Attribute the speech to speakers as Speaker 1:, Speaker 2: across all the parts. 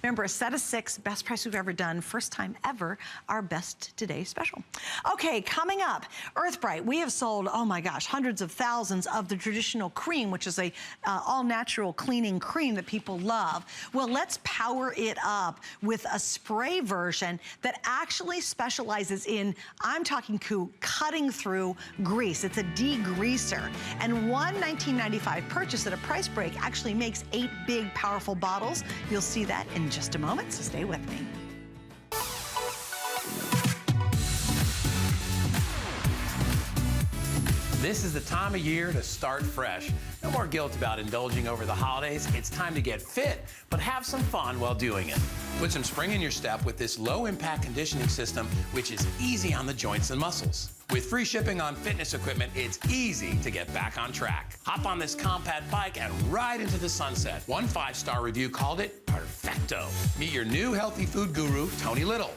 Speaker 1: Remember, a set of 6, best price we've ever done, first time ever, our best today special. Okay, coming up, Brite. We have sold, oh my gosh, hundreds of thousands of the traditional cream, which is a all-natural cleaning cream that people love. Well, let's power it up with a spray version that actually specializes in, I'm talking cutting through grease. It's a degreaser. And one $19.95 purchase at a price break actually makes 8 big, powerful bottles. You'll see that in just a moment, so stay with me.
Speaker 2: This is the time of year to start fresh. No more guilt about indulging over the holidays. It's time to get fit, but have some fun while doing it. Put some spring in your step with this low-impact conditioning system, which is easy on the joints and muscles. With free shipping on fitness equipment, it's easy to get back on track. Hop on this compact bike and ride into the sunset. One 5-star review called it perfecto. Meet your new healthy food guru, Tony Little.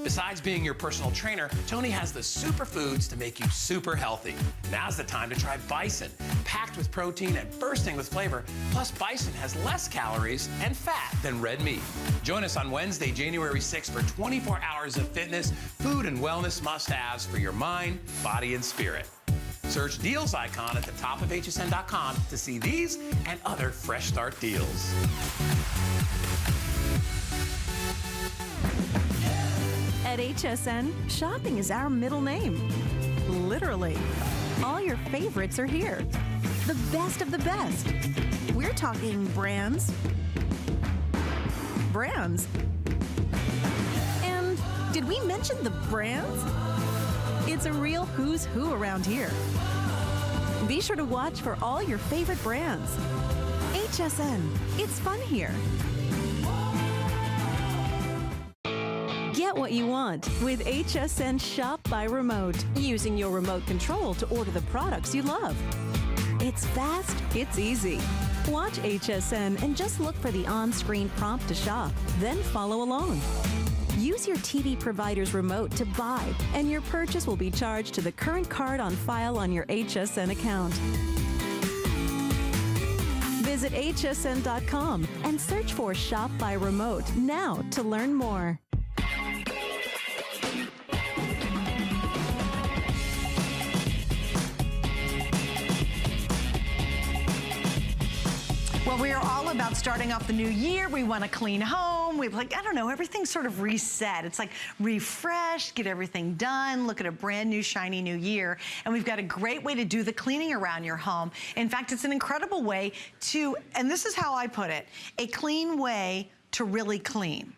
Speaker 2: Besides being your personal trainer, Tony has the superfoods to make you super healthy. Now's the time to try Bison, packed with protein and bursting with flavor. Plus, Bison has less calories and fat than red meat. Join us on Wednesday, January 6th for 24 hours of fitness, food and wellness must-haves for your mind, body, and spirit. Search deals icon at the top of hsn.com to see these and other fresh start deals.
Speaker 3: At HSN, shopping is our middle name. Literally. All your favorites are here. The best of the best. We're talking brands. Brands. And did we mention the brands? It's a real who's who around here. Be sure to watch for all your favorite brands. HSN, it's fun here. Get what you want with HSN Shop by Remote, using your remote control to order the products you love. It's fast, it's easy. Watch HSN and just look for the on-screen prompt to shop, then follow along. Use your TV provider's remote to buy, and your purchase will be charged to the current card on file on your HSN account. Visit hsn.com and search for Shop by Remote now to learn more.
Speaker 1: Well, we are all about starting off the new year. We want a clean home. We've like, I don't know, everything's sort of reset. It's like refresh, get everything done, look at a brand new, shiny new year. And we've got a great way to do the cleaning around your home. In fact, it's an incredible way to, and this is how I put it, a clean way to really clean.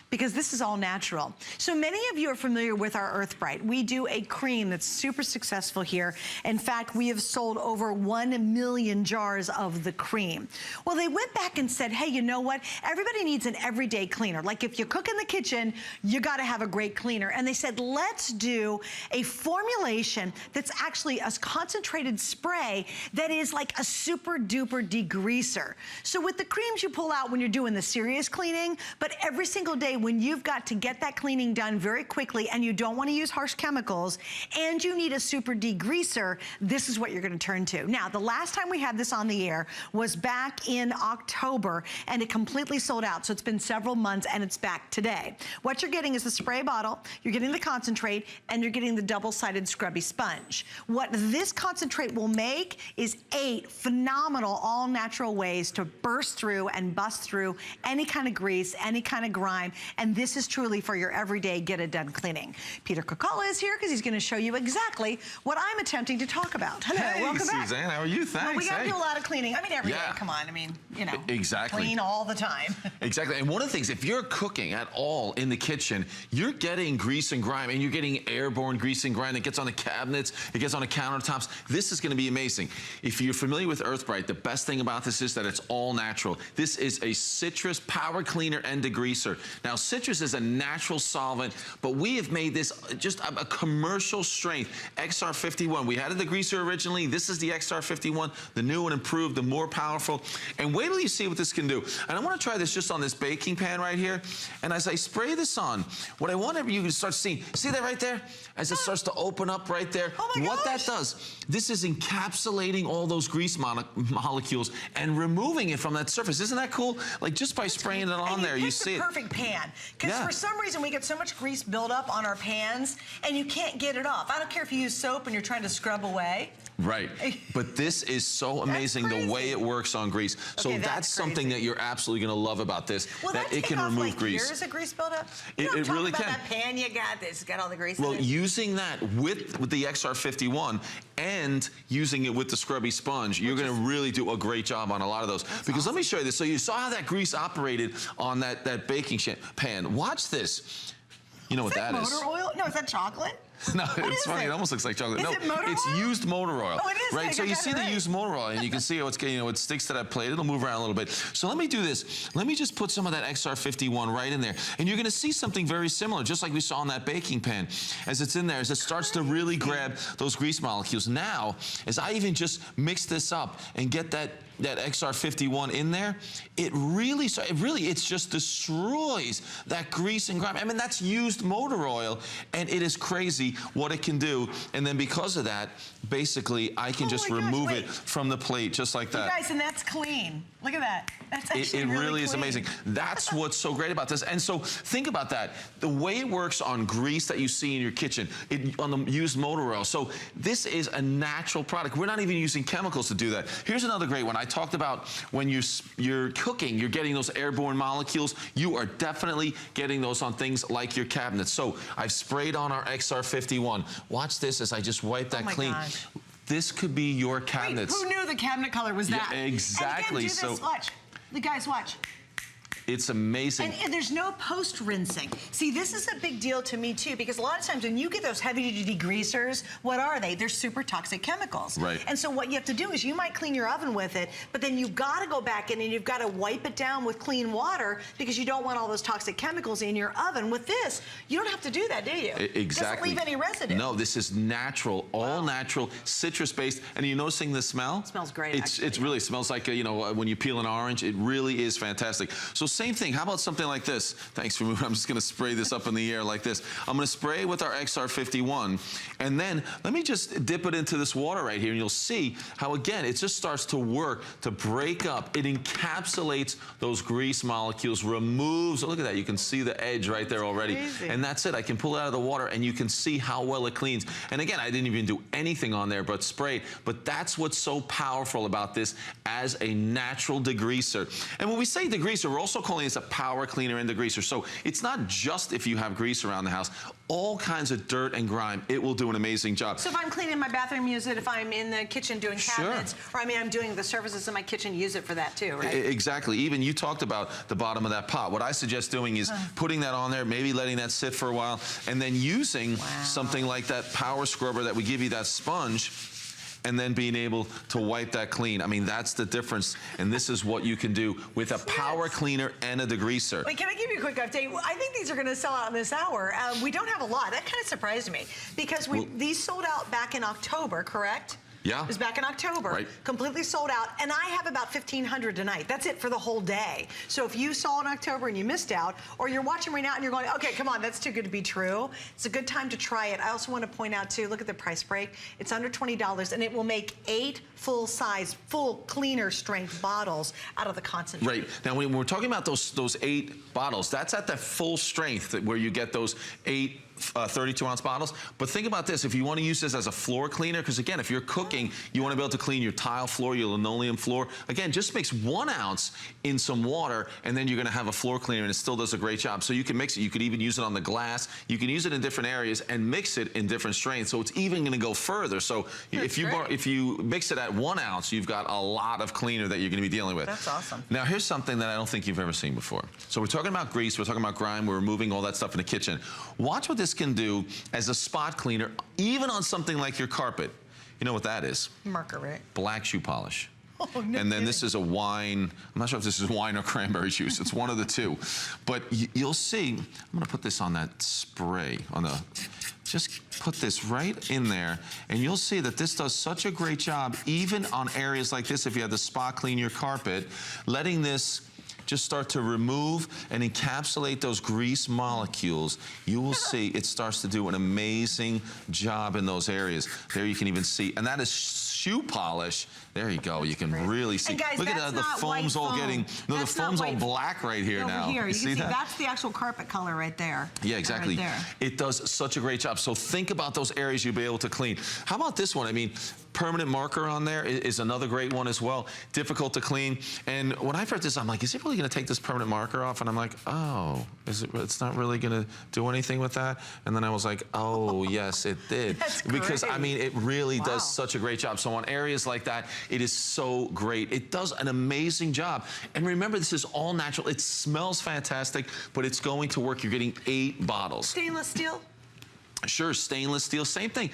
Speaker 1: Because this is all natural. So many of you are familiar with our Brite. We do a cream that's super successful here. In fact, we have sold over 1 million jars of the cream. Well, they went back and said, hey, you know what? Everybody needs an everyday cleaner. Like if you cook in the kitchen, you gotta have a great cleaner. And they said, let's do a formulation that's actually a concentrated spray that is like a super duper degreaser. So with the creams you pull out when you're doing the serious cleaning, but every single day when you've got to get that cleaning done very quickly and you don't want to use harsh chemicals and you need a super degreaser, this is what you're going to turn to. Now, the last time we had this on the air was back in October and it completely sold out. So it's been several months and it's back today. What you're getting is the spray bottle, you're getting the concentrate, and you're getting the double-sided scrubby sponge. What this concentrate will make is 8 phenomenal all-natural ways to burst through and bust through any kind of grease, any kind of grime. And this is truly for your everyday get-it-done cleaning. Peter Kokala is here because he's going to show you exactly what I'm attempting to talk about. Hello,
Speaker 4: hey,
Speaker 1: welcome back.
Speaker 4: Suzanne, how are you? Thanks.
Speaker 1: Well, we got to do a lot of cleaning. I mean, every day, come on. I mean, you know,
Speaker 4: exactly.
Speaker 1: Clean all the time.
Speaker 4: Exactly. And one of the things, if you're cooking at all in the kitchen, you're getting grease and grime, and you're getting airborne grease and grime that gets on the cabinets, it gets on the countertops. This is going to be amazing. If you're familiar with Brite, the best thing about this is that it's all natural. This is a citrus power cleaner and degreaser. Now, citrus is a natural solvent, but we have made this just a commercial strength. XR51. We had a degreaser originally. This is the XR51, the new and improved, the more powerful. And wait till you see what this can do. And I want to try this just on this baking pan right here. And as I spray this on, what I want you to start seeing, see that right there? As it starts to open up right there.
Speaker 1: Oh my
Speaker 4: what
Speaker 1: gosh.
Speaker 4: that does, this is encapsulating all those grease molecules and removing it from that surface. Isn't that cool? Like just by spraying it on there, you see it.
Speaker 1: Perfect pan. Because for some reason we get so much grease buildup on our pans and you can't get it off. I don't care if you use soap and you're trying to scrub away.
Speaker 4: Right. But this is so amazing the way it works on grease. So that's something that you're absolutely going to love about this.
Speaker 1: Will
Speaker 4: that
Speaker 1: that
Speaker 4: it can
Speaker 1: take off,
Speaker 4: remove
Speaker 1: like,
Speaker 4: grease.
Speaker 1: years of grease buildup?
Speaker 4: It really can.
Speaker 1: That pan you got, it's got all the grease
Speaker 4: Well,
Speaker 1: in it.
Speaker 4: using that with the XR51 and using it with the scrubby sponge, you're going to really do a great job on a lot of those. Because let me show you this. So you saw how that grease operated on that baking pan. Watch this. You know what that is?
Speaker 1: Motor oil? No, is that chocolate?
Speaker 4: No, it's funny. It almost looks like chocolate.
Speaker 1: Is
Speaker 4: No,
Speaker 1: it motor
Speaker 4: it's
Speaker 1: oil?
Speaker 4: used motor oil.
Speaker 1: Oh, it is.
Speaker 4: Right. So you see the used motor oil, and you can see how it's getting, it sticks to that plate. It'll move around a little bit. So let me do this. Let me just put some of that XR51 right in there, and you're going to see something very similar, just like we saw on that baking pan, as it's in there, as it starts to really grab those grease molecules. Now, as I even just mix this up and get that XR51 in there, it just destroys that grease and grime. I mean, that's used motor oil, and it is crazy what it can do. And then because of that, basically, I can just remove it from the plate just like that.
Speaker 1: You guys, and that's clean. Look at that. That's actually
Speaker 4: It really is
Speaker 1: clean.
Speaker 4: amazing. That's what's so great about this. And so think about that. The way it works on grease that you see in your kitchen, on the used motor oil. So this is a natural product. We're not even using chemicals to do that. Here's another great one. I talked about when you're cooking, you're getting those airborne molecules. You are definitely getting those on things like your cabinets. So I've sprayed on our XR51. Watch this as I just wipe that clean.
Speaker 1: Gosh.
Speaker 4: This could be your cabinets.
Speaker 1: Wait, who knew the cabinet color was that?
Speaker 4: Yeah, exactly.
Speaker 1: And again, do this, watch. The guys, watch.
Speaker 4: It's amazing.
Speaker 1: And there's no post-rinsing. See, this is a big deal to me, too, because a lot of times when you get those heavy-duty degreasers, what are they? They're super toxic chemicals.
Speaker 4: Right.
Speaker 1: And so what you have to do is you might clean your oven with it, but then you've got to go back in and you've got to wipe it down with clean water because you don't want all those toxic chemicals in your oven. With this, you don't have to do that, do you?
Speaker 4: Exactly.
Speaker 1: It doesn't leave any residue.
Speaker 4: No, this is natural, all natural, citrus-based. And are you noticing the smell?
Speaker 1: It smells great,
Speaker 4: It really smells like, when you peel an orange. It really is fantastic. So same thing. How about something like this? Thanks for moving. I'm just going to spray this up in the air like this. I'm going to spray with our XR51, and then let me just dip it into this water right here, and you'll see how, again, it just starts to work to break up. It encapsulates those grease molecules, removes, look at that, you can see the edge right there already.
Speaker 1: Crazy.
Speaker 4: And that's it. I can pull it out of the water, and you can see how well it cleans. And again, I didn't even do anything on there but spray, but that's what's so powerful about this as a natural degreaser. And when we say degreaser, we're also calling this a power cleaner and degreaser. So it's not just if you have grease around the house. All kinds of dirt and grime, it will do an amazing job.
Speaker 1: So if I'm cleaning my bathroom, use it. If I'm in the kitchen doing cabinets, or I'm doing the surfaces in my kitchen, use it for that too, right?
Speaker 4: Exactly. Even you talked about the bottom of that pot. What I suggest doing is putting that on there, maybe letting that sit for a while, and then using something like that power scrubber that we give you, that sponge, and then being able to wipe that clean. I mean, that's the difference, and this is what you can do with a power cleaner and a degreaser.
Speaker 1: Wait, can I give you a quick update? I think these are going to sell out in this hour. We don't have a lot. That kind of surprised me because these sold out back in October, correct?
Speaker 4: Yeah.
Speaker 1: It was back in October. Right. Completely sold out. And I have about 1,500 tonight. That's it for the whole day. So if you saw in October and you missed out, or you're watching right now and you're going, okay, come on, that's too good to be true. It's a good time to try it. I also want to point out, too, look at the price break. It's under $20, and it will make 8 full-size, full cleaner strength bottles out of the concentrate.
Speaker 4: Right. Now, when we're talking about those 8 bottles, that's at the full strength where you get those 8 32-ounce bottles. But think about this. If you want to use this as a floor cleaner, because again, if you're cooking, you want to be able to clean your tile floor, your linoleum floor. Again, just mix 1 ounce in some water, and then you're going to have a floor cleaner, and it still does a great job. So you can mix it. You could even use it on the glass. You can use it in different areas and mix it in different strains. So it's even going to go further. So if you mix it at 1 ounce, you've got a lot of cleaner that you're going to be dealing with.
Speaker 1: That's awesome.
Speaker 4: Now, here's something that I don't think you've ever seen before. So we're talking about grease. We're talking about grime. We're removing all that stuff in the kitchen. Watch what this can do as a spot cleaner, even on something like your carpet. You know what that is?
Speaker 1: Marker, right?
Speaker 4: Black shoe polish.
Speaker 1: Oh, no
Speaker 4: and then
Speaker 1: kidding.
Speaker 4: this is a wine. I'm not sure if this is wine or cranberry juice. It's one of the two. But you'll see, I'm gonna put this on that spray, just put this right in there, and you'll see that this does such a great job, even on areas like this, if you have to spot clean your carpet, letting this just start to remove and encapsulate those grease molecules. You will see it starts to do an amazing job in those areas. There you can even see, and that is shoe polish. There you go. You can really see.
Speaker 1: And guys,
Speaker 4: look
Speaker 1: that's
Speaker 4: at the
Speaker 1: not
Speaker 4: foam's
Speaker 1: white
Speaker 4: all
Speaker 1: foam.
Speaker 4: getting, no,
Speaker 1: That's
Speaker 4: the
Speaker 1: not
Speaker 4: foam's all
Speaker 1: white.
Speaker 4: black right here
Speaker 1: Over
Speaker 4: now.
Speaker 1: here, you can see
Speaker 4: that?
Speaker 1: that's the actual carpet color right there.
Speaker 4: Yeah, exactly.
Speaker 1: Right there.
Speaker 4: It does such a great job. So think about those areas you'll be able to clean. How about this one? I mean, permanent marker on there is another great one as well. Difficult to clean. And when I first did this, I'm like, is it really going to take this permanent marker off? And I'm like, oh, it's not really going to do anything with that? And then I was like, oh, yes, it did.
Speaker 1: That's
Speaker 4: because,
Speaker 1: great.
Speaker 4: I mean, it really
Speaker 1: Wow.
Speaker 4: does such a great job. So on areas like that, it is so great. It does an amazing job. And remember, this is all natural. It smells fantastic, but it's going to work. You're getting 8 bottles.
Speaker 1: Stainless steel?
Speaker 4: Sure, stainless steel, same thing.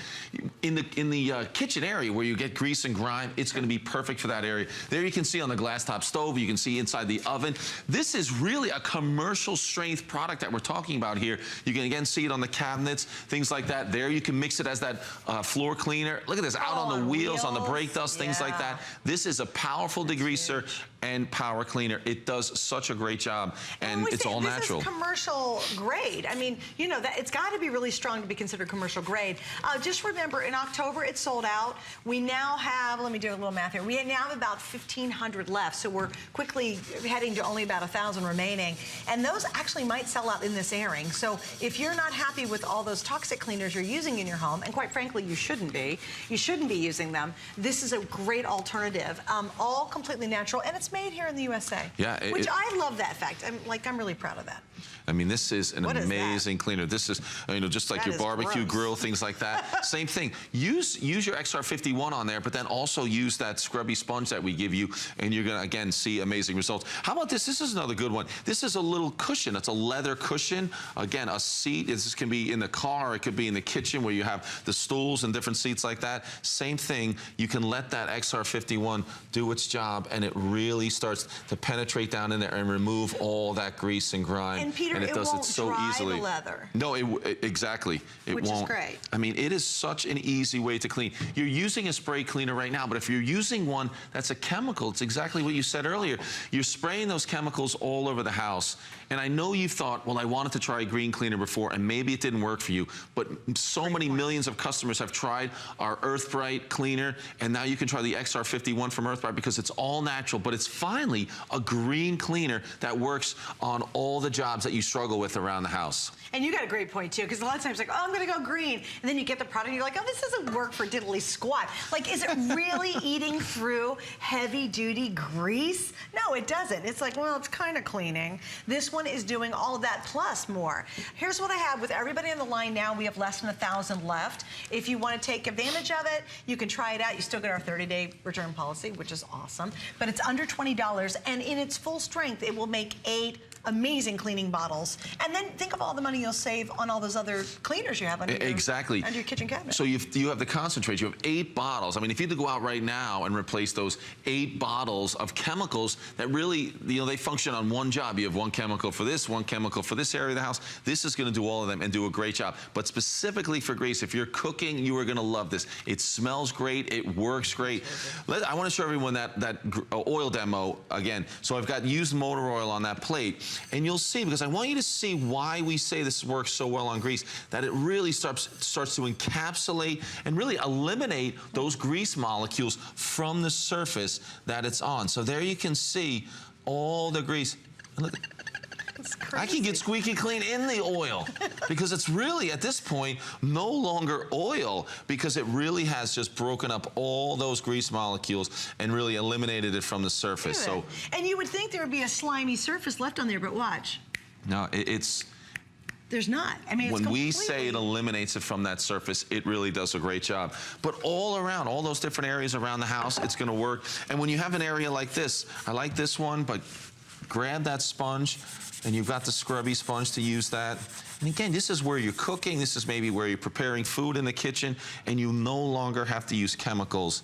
Speaker 4: In the kitchen area where you get grease and grime, it's going to be perfect for that area. There you can see on the glass top stove, you can see inside the oven. This is really a commercial strength product that we're talking about here. You can again see it on the cabinets, things like that. There you can mix it as that floor cleaner. Look at this, out on the wheels, on the brake dust, things like that. This is a powerful degreaser and power cleaner. It does such a great job, and it's all natural.
Speaker 1: This is commercial grade. I mean, you know, that it's got to be really strong to be considered commercial grade. Just remember, in October, it sold out. We now have, let me do a little math here, we now have about 1,500 left, so we're quickly heading to only about 1,000 remaining, and those actually might sell out in this airing. So if you're not happy with all those toxic cleaners you're using in your home, and quite frankly, you shouldn't be using them, this is a great alternative, all completely natural, and it's made here in the USA.
Speaker 4: Yeah,
Speaker 1: which I love that fact. I'm really proud of that.
Speaker 4: I mean, this is an amazing cleaner. This is, you know, just like your barbecue grill, things like that. Same thing. Use your XR51 on there, but then also use that scrubby sponge that we give you, and you're gonna again see amazing results. How about this? This is another good one. This is a little cushion. It's a leather cushion. Again, a seat. This can be in the car. It could be in the kitchen where you have the stools and different seats like that. Same thing. You can let that XR51 do its job, and it really starts to penetrate down in there and remove all that grease and grime.
Speaker 1: And Peter,
Speaker 4: and it does
Speaker 1: won't
Speaker 4: it so
Speaker 1: dry
Speaker 4: easily.
Speaker 1: the leather.
Speaker 4: No, exactly. It
Speaker 1: Which
Speaker 4: won't.
Speaker 1: is great.
Speaker 4: I mean, it is such an easy way to clean. You're using a spray cleaner right now, but if you're using one that's a chemical, it's exactly what you said earlier. You're spraying those chemicals all over the house. And I know you've thought, well, I wanted to try a green cleaner before, and maybe it didn't work for you. But so many millions of customers have tried our Earth Brite cleaner, and now you can try the XR51 from Earth Brite because it's all natural, but it's finally a green cleaner that works on all the jobs that you struggle with around the house.
Speaker 1: And you got a great point, too, because a lot of times, like, oh, I'm going to go green. And then you get the product, and you're like, oh, this doesn't work for diddly squat. Like, is it really eating through heavy-duty grease? No, it doesn't. It's like, well, it's kind of cleaning. This one is doing all of that plus more. Here's what I have with everybody on the line now. We have less than 1,000 left. If you want to take advantage of it, you can try it out. You still get our 30-day return policy, which is awesome. But it's under $20, and in its full strength, it will make 8 amazing cleaning bottles. And then think of all the money you'll save on all those other cleaners you have under your kitchen cabinet.
Speaker 4: So you have the concentrate. You have 8 bottles. I mean, if you had to go out right now and replace those 8 bottles of chemicals that really, you know, they function on one job. You have one chemical for this, one chemical for this area of the house. This is going to do all of them and do a great job. But specifically for grease, if you're cooking, you are going to love this. It smells great. It works great. I want to show everyone that oil demo again. So I've got used motor oil on that plate. And you'll see, because I want you to see why we say this works so well on grease, that it really starts to encapsulate and really eliminate those grease molecules from the surface that it's on. So there you can see all the grease. Look, I can get squeaky clean in the oil because it's really, at this point, no longer oil because it really has just broken up all those grease molecules and really eliminated it from the surface. So,
Speaker 1: and you would think there would be a slimy surface left on there, but watch.
Speaker 4: No, there's
Speaker 1: not. I mean,
Speaker 4: when we say it eliminates it from that surface, it really does a great job. But all around, all those different areas around the house, it's going to work. And when you have an area like this, I like this one, but grab that sponge, and you've got the scrubby sponge to use that. And again, this is where you're cooking. This is maybe where you're preparing food in the kitchen, and you no longer have to use chemicals.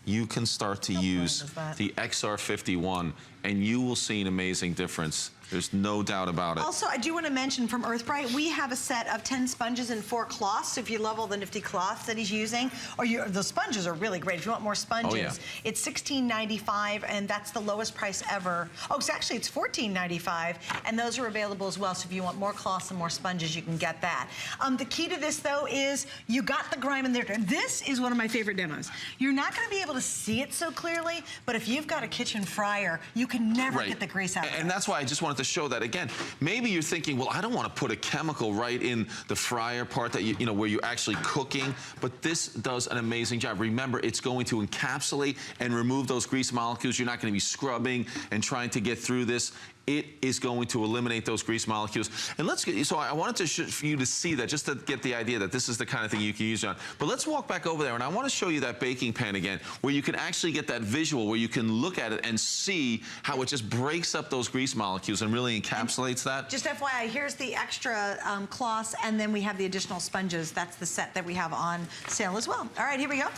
Speaker 4: you can start to use the XR51, and you will see an amazing difference. There's no doubt about it.
Speaker 1: Also, I do want to mention from Earthbrite, we have a set of 10 sponges and 4 cloths. So if you love all the nifty cloths that he's using, or the sponges are really great. If you want more sponges, it's $16.95, and that's the lowest price ever. Oh, it's actually, it's $14.95, and those are available as well. So if you want more cloths and more sponges, you can get that. The key to this, though, is you got the grime in there. This is one of my favorite demos. You're not going to be able to see it so clearly, but if you've got a kitchen fryer, you can never get the grease out of it.
Speaker 4: And that's why I just wanted to show that again. Maybe you're thinking, well, I don't want to put a chemical right in the fryer part that you know where you're actually cooking, but this does an amazing job. Remember, it's going to encapsulate and remove those grease molecules. You're not going to be scrubbing and trying to get through this. It is going to eliminate those grease molecules. And let's get, so I wanted for you to see that, just to get the idea that this is the kind of thing you can use on. But let's walk back over there, and I want to show you that baking pan again, where you can actually get that visual, where you can look at it and see how it just breaks up those grease molecules and really encapsulates that.
Speaker 1: Just FYI, here's the extra cloths, and then we have the additional sponges. That's the set that we have on sale as well. All right, here we go.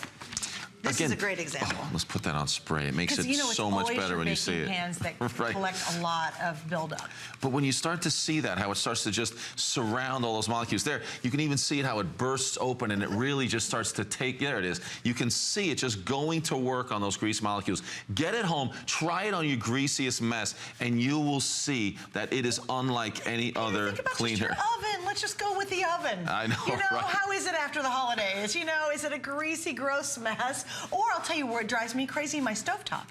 Speaker 1: This is a great example.
Speaker 4: Oh, let's put that on spray. It makes it so much better when you see it.
Speaker 1: Pans that collect a lot of buildup.
Speaker 4: But when you start to see that, how it starts to just surround all those molecules there, you can even see it how it bursts open and it really just starts to take, there it is. You can see it just going to work on those grease molecules. Get it home, try it on your greasiest mess, and you will see that it is unlike any other cleaner.
Speaker 1: Just your oven. Let's just go with the oven.
Speaker 4: I know,
Speaker 1: you know, how is it after the holidays? You know, is it a greasy, gross mess? Or I'll tell you where it drives me crazy, my stovetop.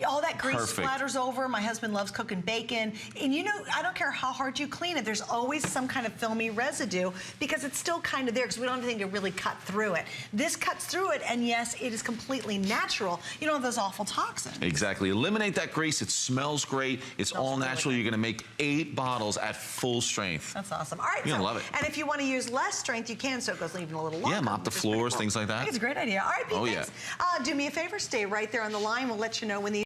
Speaker 1: All that grease splatters over. My husband loves cooking bacon. And you know, I don't care how hard you clean it, there's always some kind of filmy residue because it's still kind of there because we don't have anything to really cut through it. This cuts through it, and yes, it is completely natural. You don't have those awful toxins.
Speaker 4: Exactly. Eliminate that grease. It smells great. It's all natural. You're going to make 8 bottles at full strength.
Speaker 1: That's awesome. All right.
Speaker 4: You're going to love it.
Speaker 1: And if you want to use less strength, you can, so it goes even a little longer.
Speaker 4: Yeah, mop the floors, things like that.
Speaker 1: I think it's a great idea. All right, Pete, thanks. Do me a favor, stay right there on the line. We'll let you know when the